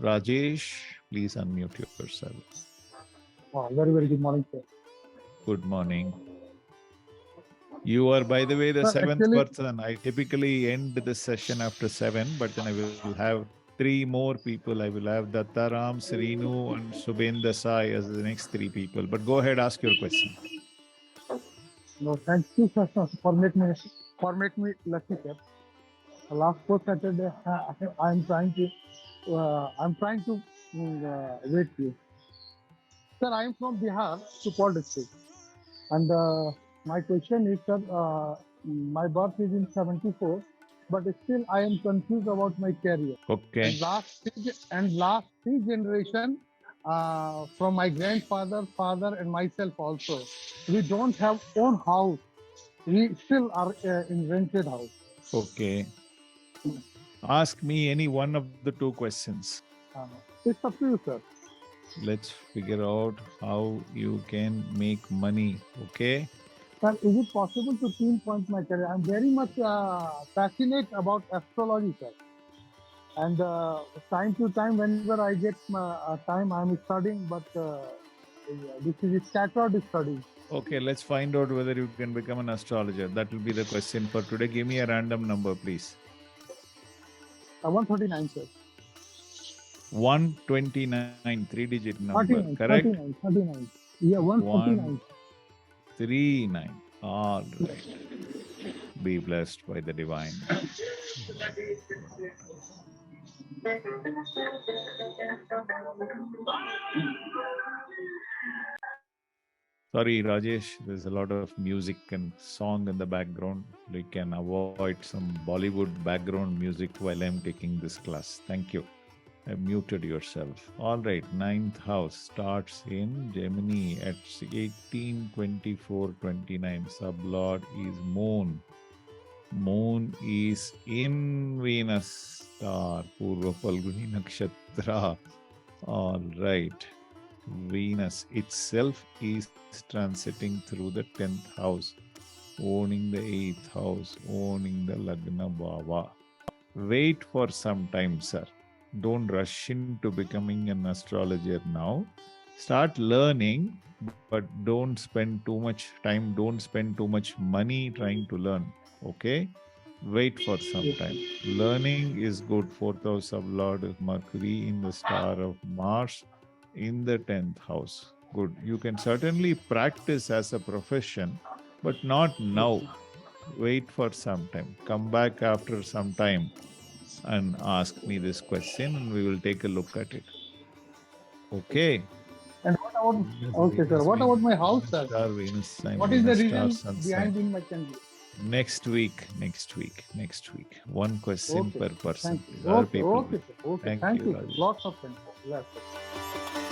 Rajesh, please unmute yourself. Very, very good morning, sir. Good morning. You are, by the way, the Sir, seventh actually, person. I typically end the session after 7, but then I will have 3 more people. I will have Dattaram, Srinu, and Subhendra Sai as the next 3 people. But go ahead, ask your question. no, thank you, sir, for make me lucky, sir. Last 4 Saturday, I'm trying to wait you. Sir, I am from Bihar, Supal district, and my question is, sir, my birth is in '74, but still I am confused about my career. Okay. And last 3 generation from my grandfather, father, and myself also, we don't have own house. We still are in rented house. Okay. Ask me any one of the 2 questions. Uh, it's up to you, sir. Let's figure out how you can make money. Okay. Sir, is it possible to pinpoint my career? I'm very much passionate about astrology, sir. And time to time, whenever I get time, I'm studying, but this is scattered study. Okay, let's find out whether you can become an astrologer. That will be the question for today. Give me a random number, please. 139, sir. 129, 3-digit number, 39, correct? 39. Yeah, 139. 139. All right. Be blessed by the divine. Sorry, Rajesh, there's a lot of music and song in the background. We can avoid some Bollywood background music while I'm taking this class. Thank you. I muted yourself. All right, 9th house starts in Gemini at 18:24:29. Sublord is Moon. Moon is in Venus star, Purva Falguni Nakshatra. All right. Venus itself is transiting through the 10th house, owning the 8th house, owning the Lagna Bhava. Wait for some time, sir. Don't rush into becoming an astrologer now. Start learning, but don't spend too much time, don't spend too much money trying to learn. Okay? Wait for some time. Learning is good. 4th house of Lord Mercury in the star of Mars in the 10th house. Good. You can certainly practice as a profession, but not now. Wait for some time. Come back after some time and ask me this question and we will take a look at it. Okay. And what about, okay, sir, what about my house, sir? Venus, What is the reason behind in my country? Next week. One question per person. Okay, sir. Okay, Thank thank you, you. Rajesh. Lots of thanks. Lots of thanks.